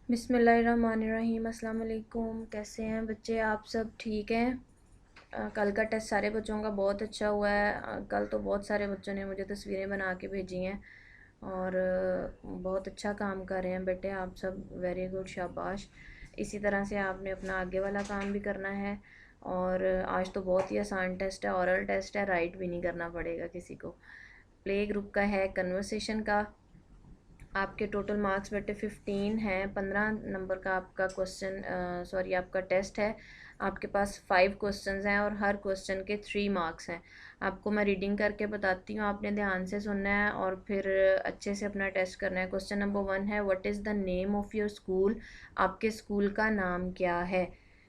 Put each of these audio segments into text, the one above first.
बिस्मिल्लाहिर्रहमानिर्रहीम। अस्सलाम वालेकुम। कैसे हैं बच्चे? आप सब ठीक हैं? कल का टेस्ट सारे बच्चों का बहुत अच्छा हुआ है। कल तो बहुत सारे बच्चों ने मुझे तस्वीरें बना के भेजी हैं और बहुत अच्छा काम कर रहे हैं बेटे आप सब। वेरी गुड, शाबाश। इसी तरह से आपने अपना आगे वाला काम भी करना है। और आज तो बहुत ही आसान टेस्ट है, ओरल टेस्ट है, राइट भी नहीं करना पड़ेगा किसी को। प्ले ग्रुप का है, कन्वर्सेशन का। आपके टोटल मार्क्स बेटे 15 हैं। 15 नंबर का आपका क्वेश्चन सॉरी आपका टेस्ट है। आपके पास 5 क्वेश्चंस हैं और हर क्वेश्चन के 3 मार्क्स हैं। आपको मैं रीडिंग करके बताती हूँ, आपने ध्यान से सुनना है और फिर अच्छे से अपना टेस्ट करना है। क्वेश्चन नंबर 1 है, what is the name of your school? आपके स्कूल का नाम क्या है?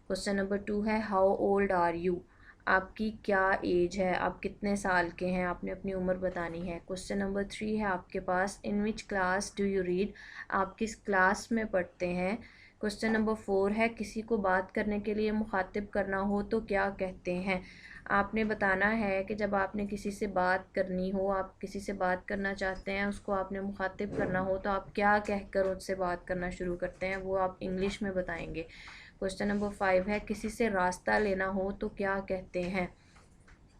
क्वेश्चन नंबर 2 है, हाउ ओल्ड आर यू? आपकी क्या एज है? आप कितने साल के हैं? आपने अपनी उम्र बतानी है। क्वेश्चन नंबर 3 है आपके पास, in which class do you read? आप किस क्लास में पढ़ते हैं? क्वेश्चन नंबर 4 है, किसी को बात करने के लिए मुखातिब करना हो तो क्या कहते हैं? आपने बताना है कि जब आपने किसी से बात करनी हो, आप किसी से बात करना चाहते हैं, उसको आपने मुखातिब करना हो तो आप क्या कहकर उससे बात करना शुरू करते हैं, वो आप इंग्लिश में बताएंगे। क्वेश्चन नंबर 5 है, किसी से रास्ता लेना हो तो क्या कहते हैं?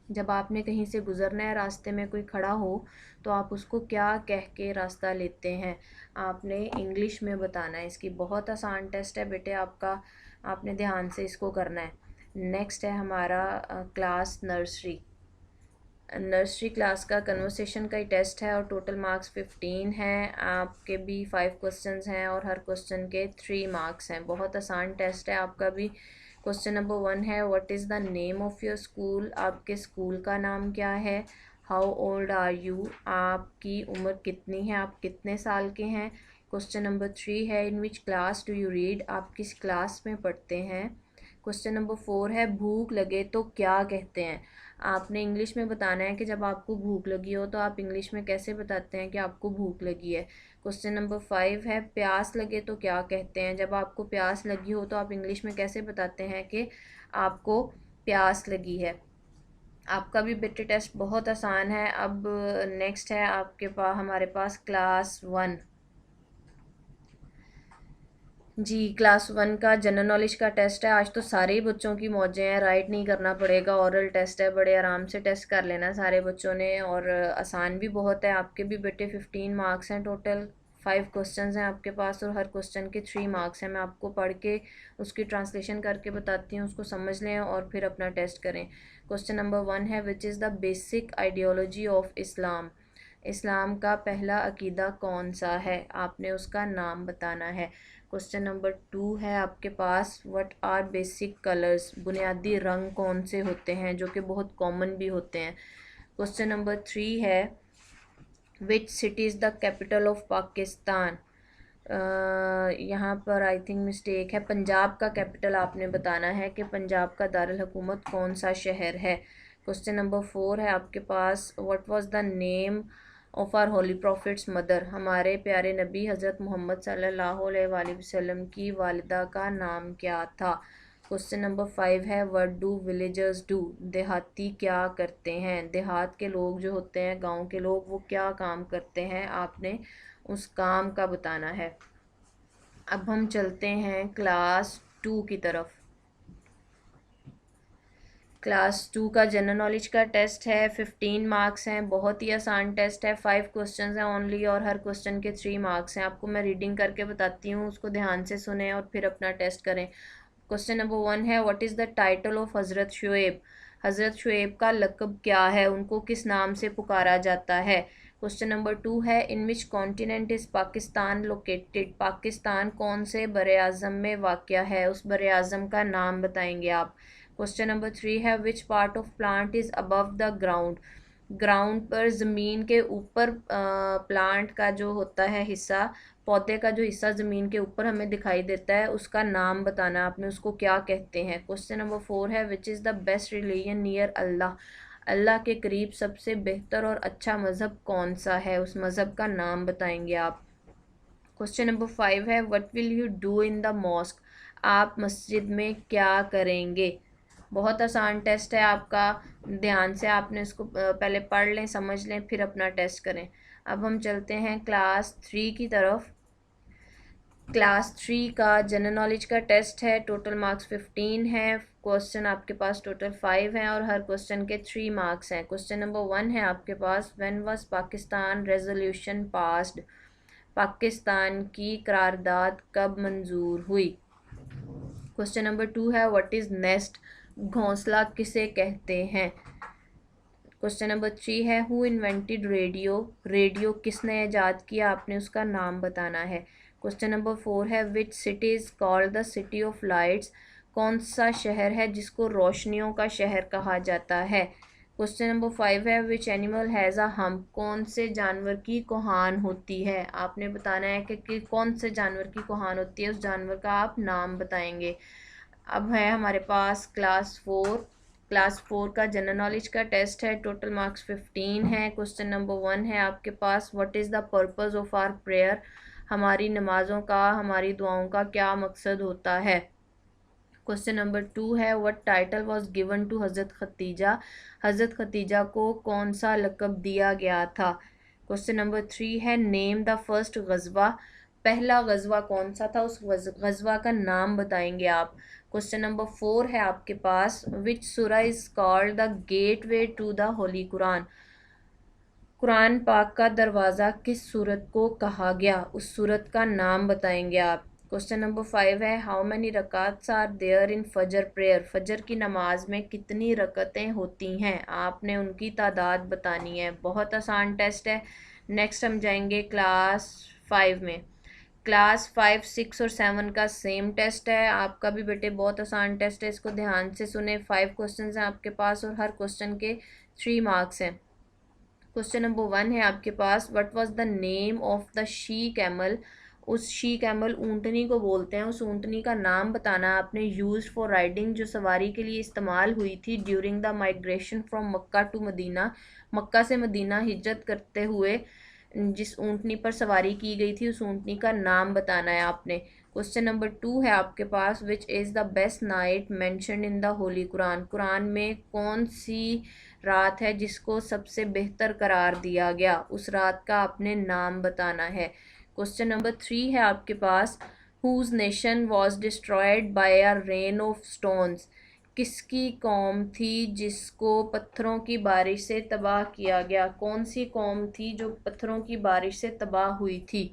जब आपने कहीं से गुज़रना है, रास्ते में कोई खड़ा हो तो आप उसको क्या कह के रास्ता लेते हैं? आपने इंग्लिश में बताना है। इसकी बहुत आसान टेस्ट है बेटे आपका, आपने ध्यान से इसको करना है। नेक्स्ट है हमारा क्लास नर्सरी। नर्सरी क्लास का कन्वर्सेशन का ही टेस्ट है और टोटल मार्क्स 15 हैं। आपके भी 5 क्वेश्चंस हैं और हर क्वेश्चन के 3 मार्क्स हैं। बहुत आसान टेस्ट है आपका भी। क्वेश्चन नंबर 1 है, what is the name of your school? आपके स्कूल का नाम क्या है? How old are you? आपकी उम्र कितनी है? आप कितने साल के हैं? क्वेश्चन नंबर 3 है, in which class do you read? आप किस क्लास में पढ़ते हैं? क्वेश्चन नंबर 4 है, भूख लगे तो क्या कहते हैं? आपने इंग्लिश में बताना है कि जब आपको भूख लगी हो तो आप इंग्लिश में कैसे बताते हैं कि आपको भूख लगी है। क्वेश्चन नंबर 5 है, प्यास लगे तो क्या कहते हैं? जब आपको प्यास लगी हो तो आप इंग्लिश में कैसे बताते हैं कि आपको प्यास लगी है। आपका भी बेटे टेस्ट बहुत आसान है। अब नेक्स्ट है आपके पास, हमारे पास क्लास 1। जी, क्लास 1 का जनरल नॉलेज का टेस्ट है। आज तो सारे ही बच्चों की मौजें हैं, राइट नहीं करना पड़ेगा, ओरल टेस्ट है, बड़े आराम से टेस्ट कर लेना सारे बच्चों ने और आसान भी बहुत है। आपके भी बेटे 15 मार्क्स हैं टोटल। 5 क्वेश्चंस हैं आपके पास और हर क्वेश्चन के 3 मार्क्स हैं। मैं आपको पढ़ के उसकी ट्रांसलेशन करके बताती हूँ, उसको समझ लें और फिर अपना टेस्ट करें। क्वेश्चन नंबर 1 है, which is the basic ideology of Islam? Islam का पहला अकीदा कौन सा है? आपने उसका नाम बताना है। क्वेश्चन नंबर 2 है आपके पास, व्हाट आर बेसिक कलर्स? बुनियादी रंग कौन से होते हैं जो कि बहुत कॉमन भी होते हैं। क्वेश्चन नंबर 3 है, which city is the capital of Pakistan? यहाँ पर आई थिंक मिस्टेक है, पंजाब का कैपिटल आपने बताना है कि पंजाब का दारुल हुकूमत कौन सा शहर है। क्वेश्चन नंबर 4 है आपके पास, what was the name of our holy prophet's mother? हमारे प्यारे नबी हज़रत मोहम्मद सल्लल्लाहु अलैहि वसल्लम की वालिदा का नाम क्या था। क्वेश्चन नंबर 5 है, व्हाट डू विलेजर्स डू? देहाती क्या करते हैं? देहात के लोग जो होते हैं, गांव के लोग, वो क्या काम करते हैं? आपने उस काम का बताना है। अब हम चलते हैं क्लास 2 की तरफ। क्लास 2 का जनरल नॉलेज का टेस्ट है, 15 मार्क्स हैं, बहुत ही आसान टेस्ट है। 5 क्वेश्चंस हैं ओनली और हर क्वेश्चन के 3 मार्क्स हैं। आपको मैं रीडिंग करके बताती हूँ, उसको ध्यान से सुने और फिर अपना टेस्ट करें। क्वेश्चन नंबर 1 है, what is the title of हज़रत शुएब? हज़रत शुएब का लक़ब क्या है? उनको किस नाम से पुकारा जाता है? क्वेश्चन नंबर 2 है, in which continent is Pakistan located? Pakistan कौन से बर आज़म में वाक़या है? उस बर आज़म का नाम बताएंगे आप। क्वेश्चन नंबर 3 है, which part of plant is above the ground? Ground पर ज़मीन के ऊपर प्लांट का जो होता है हिस्सा, पौधे का जो हिस्सा ज़मीन के ऊपर हमें दिखाई देता है, उसका नाम बताना आपने, उसको क्या कहते हैं। क्वेश्चन नंबर 4 है, which is the best religion near Allah? Allah के करीब सबसे बेहतर और अच्छा मज़हब कौन सा है? उस मज़हब का नाम बताएंगे आप। क्वेश्चन नंबर 5 है, what will you do in the mosque? आप मस्जिद में क्या करेंगे? बहुत आसान टेस्ट है आपका, ध्यान से आपने इसको पहले पढ़ लें, समझ लें, फिर अपना टेस्ट करें। अब हम चलते हैं क्लास 3 की तरफ। क्लास 3 का जनरल नॉलेज का टेस्ट है। टोटल मार्क्स 15 हैं। क्वेश्चन आपके पास टोटल 5 हैं और हर क्वेश्चन के 3 मार्क्स हैं। क्वेश्चन नंबर 1 है आपके पास, when was Pakistan resolution passed? Pakistan की करारदाद कब मंजूर हुई? क्वेश्चन नंबर 2 है, व्हाट इज़ नेस्ट? घोंसला किसे कहते हैं? क्वेश्चन नंबर 3 है, हु इन्वेंटेड रेडियो? रेडियो किसने ईजाद किया? आपने उसका नाम बताना है। क्वेश्चन नंबर 4 है, which city is called the city of lights? कौन सा शहर है जिसको रोशनियों का शहर कहा जाता है? क्वेश्चन नंबर 5 है, which animal has a hump? कौन से जानवर की कोहान होती है? आपने बताना है कि कौन से जानवर की कोहान होती है, उस जानवर का आप नाम बताएंगे। अब है हमारे पास क्लास 4 का जनरल नॉलेज का टेस्ट है। टोटल मार्क्स 15 है। क्वेश्चन नंबर 1 है आपके पास, what is the purpose of our prayer? हमारी नमाज़ों का, हमारी दुआओं का क्या मकसद होता है? क्वेश्चन नंबर 2 है, what title was given to हज़रत खतीजा? हज़रत खतीजा को कौन सा लक़ब दिया गया था? क्वेश्चन नंबर 3 है, नेम द फर्स्ट गज़वा? पहला गज़वा कौन सा था, उस गज़वा का नाम बताएंगे आप। क्वेश्चन नंबर 4 है आपके पास, विच सूरा is called the gateway to the holy Quran? कुरान पाक का दरवाज़ा किस सूरत को कहा गया? उस सूरत का नाम बताएंगे आप। क्वेश्चन नंबर 5 है, how many rakats are there in fajr prayer? फजर की नमाज में कितनी रकतें होती हैं? आपने उनकी तादाद बतानी है। बहुत आसान टेस्ट है। नेक्स्ट हम जाएंगे क्लास 5 में। क्लास 5, 6 और 7 का सेम टेस्ट है। आपका भी बेटे बहुत आसान टेस्ट है, इसको ध्यान से सुने। 5 क्वेश्चन हैं आपके पास और हर क्वेश्चन के 3 मार्क्स हैं। क्वेश्चन नंबर 1 है आपके पास, what was the name of the she camel? उस शी कैमल ऊँटनी को बोलते हैं, उस ऊँटनी का नाम बताना है आपने। यूज फॉर राइडिंग, जो सवारी के लिए इस्तेमाल हुई थी during the migration from Mecca to Medina, Mecca से मदीना हिजरत करते हुए जिस ऊँटनी पर सवारी की गई थी, उस ऊँटनी का नाम बताना है आपने। क्वेश्चन नंबर 2 है आपके पास, which is the best night mentioned in the holy Quran? Quran में कौन सी रात है जिसको सबसे बेहतर करार दिया गया? उस रात का आपने नाम बताना है। क्वेश्चन नंबर 3 है आपके पास, whose nation was destroyed by a rain of stones? किसकी कौम थी जिसको पत्थरों की बारिश से तबाह किया गया? कौन सी कौम थी जो पत्थरों की बारिश से तबाह हुई थी?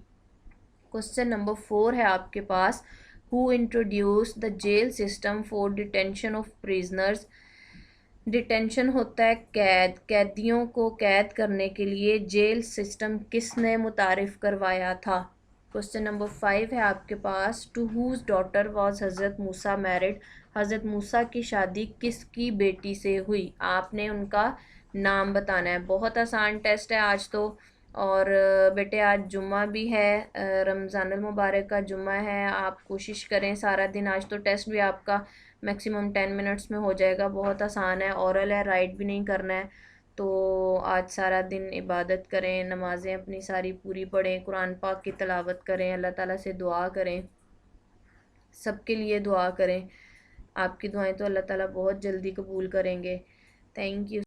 क्वेश्चन नंबर 4 है आपके पास, who introduce the jail system for detention of prisoners? Detention होता है कैदियों को कैद करने के लिए जेल सिस्टम किसने मुतारिफ करवाया था? क्वेश्चन नंबर 5 है आपके पास, टू हुज डॉटर वाज हज़रत मूसा मैरिड? हज़रत मूसा की शादी किसकी बेटी से हुई? आपने उनका नाम बताना है। बहुत आसान टेस्ट है आज तो। और बेटे आज जुम्मा भी है, रमज़ानुल मुबारक का जुम्मा है। आप कोशिश करें सारा दिन, आज तो टेस्ट भी आपका मैक्सिमम 10 मिनट्स में हो जाएगा। बहुत आसान है, औरल है, राइट भी नहीं करना है। तो आज सारा दिन इबादत करें, नमाज़ें अपनी सारी पूरी पढ़ें, कुरान पाक की तिलावत करें, अल्लाह ताला से दुआ करें, सबके लिए दुआ करें। आपकी दुआएं तो अल्लाह ताला बहुत जल्दी कबूल करेंगे। Thank you.